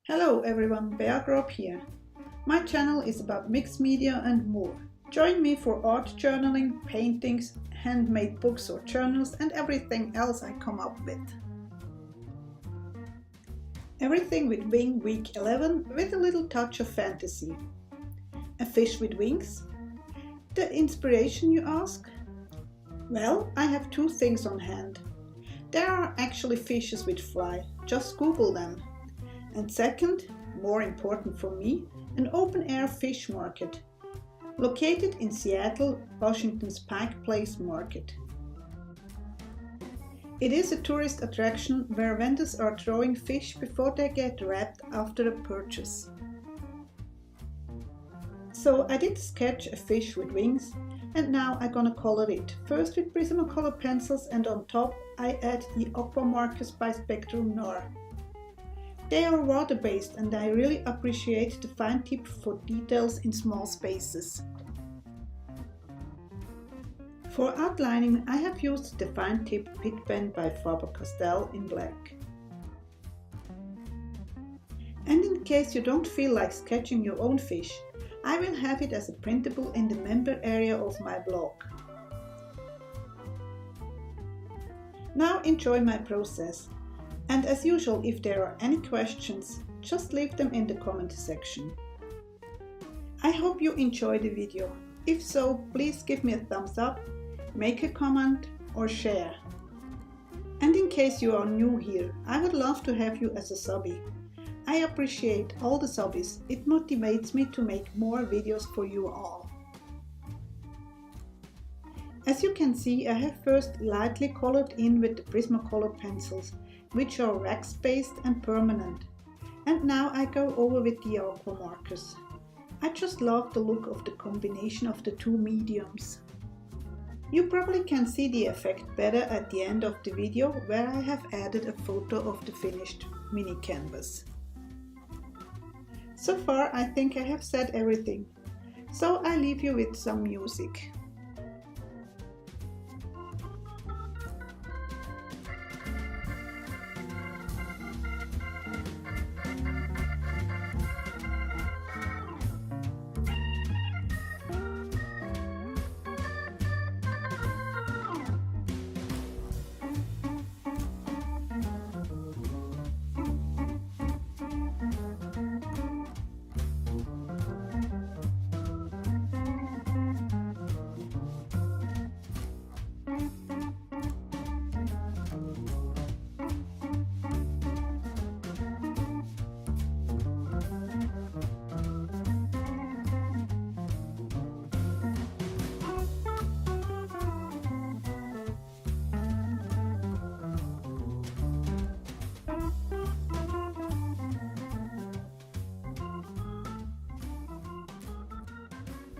Hello everyone, Bear Grop here. My channel is about mixed media and more. Join me for art journaling, paintings, handmade books or journals and everything else I come up with. Everything with Wing Week 11 with a little touch of fantasy. A fish with wings? The inspiration, you ask? Well, I have two things on hand. There are actually fishes which fly, just Google them. And second, more important for me, an open-air fish market, located in Seattle, Washington's Pike Place Market. It is a tourist attraction where vendors are throwing fish before they get wrapped after a purchase. So I did sketch a fish with wings, and now I'm gonna color it. First with Prismacolor pencils, and on top I add the aqua markers by Spectrum Noir. They are water-based and I really appreciate the fine tip for details in small spaces. For outlining I have used the fine tip Pit Pen by Faber-Castell in black. And in case you don't feel like sketching your own fish, I will have it as a printable in the member area of my blog. Now enjoy my process. And as usual, if there are any questions, just leave them in the comment section. I hope you enjoy the video. If so, please give me a thumbs up, make a comment or share. And in case you are new here, I would love to have you as a subby. I appreciate all the subbies. It motivates me to make more videos for you all. As you can see, I have first lightly colored in with the Prismacolor pencils, which are wax-based and permanent. And now I go over with the aqua markers. I just love the look of the combination of the two mediums. You probably can see the effect better at the end of the video, where I have added a photo of the finished mini canvas. So far I think I have said everything, so I leave you with some music.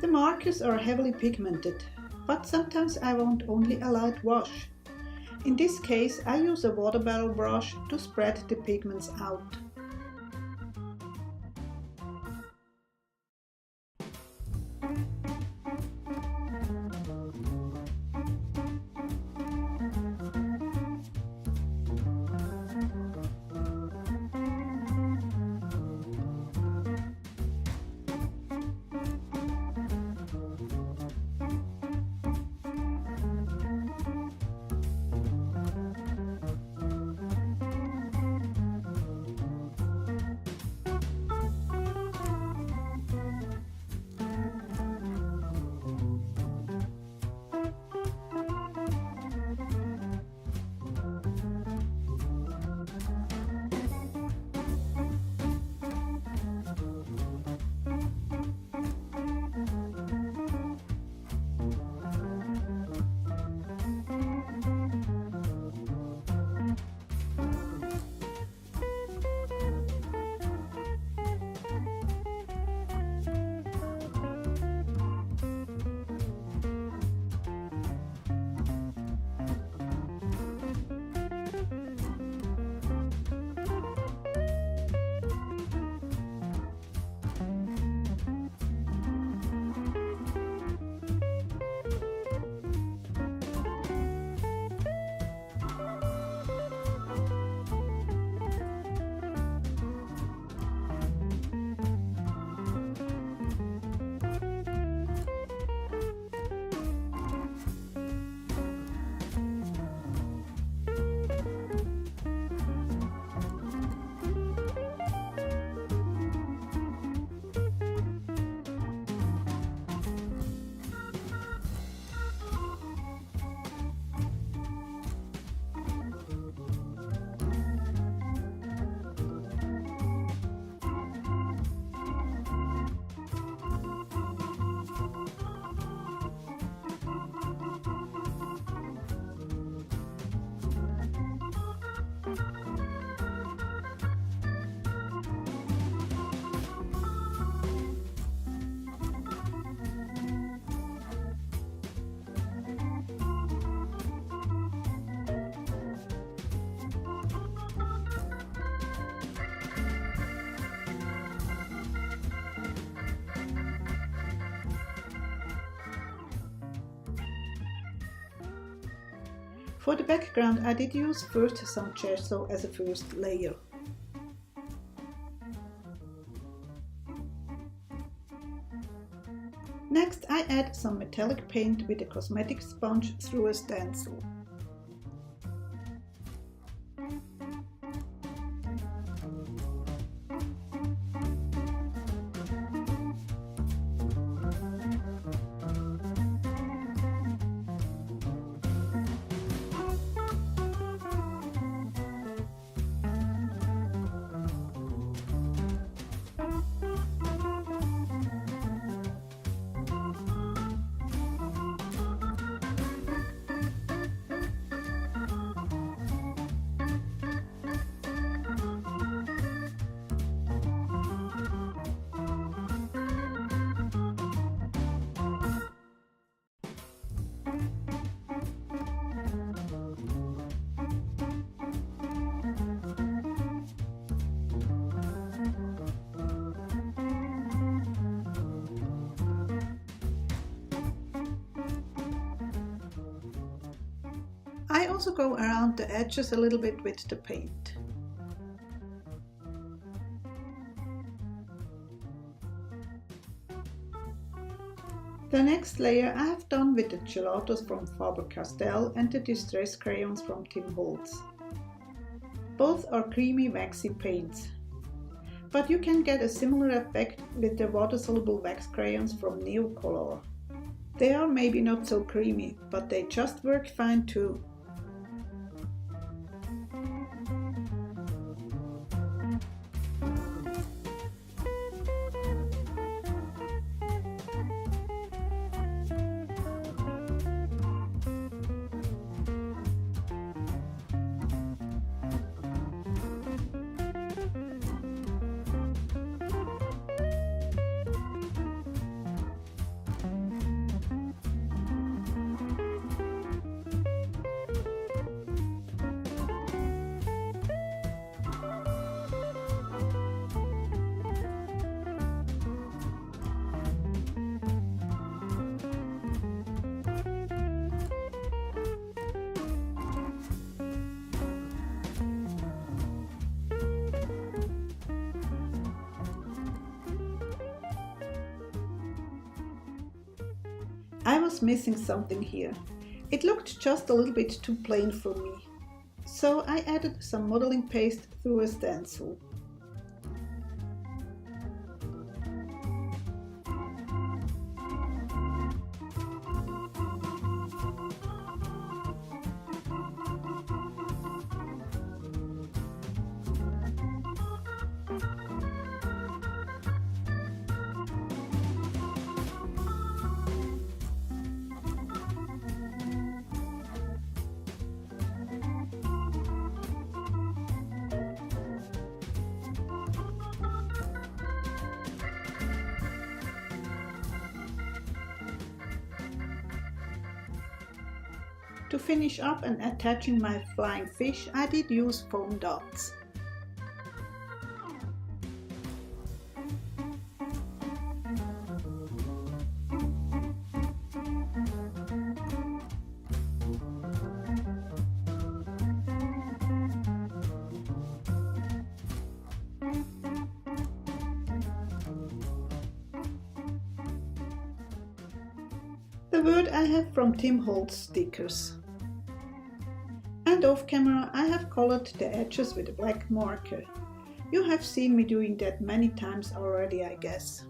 The markers are heavily pigmented, but sometimes I want only a light wash. In this case I use a water barrel brush to spread the pigments out. For the background I did use first some gesso as a first layer. Next I add some metallic paint with a cosmetic sponge through a stencil. I also go around the edges a little bit with the paint. The next layer I have done with the gelatos from Faber-Castell and the distress crayons from Tim Holtz. Both are creamy waxy paints, but you can get a similar effect with the water-soluble wax crayons from Neocolor. They are maybe not so creamy, but they just work fine too. I was missing something here. It looked just a little bit too plain for me, so I added some modeling paste through a stencil. To finish up and attaching my flying fish, I did use foam dots. The word I have from Tim Holtz stickers. And off camera I have colored the edges with a black marker. You have seen me doing that many times already, I guess.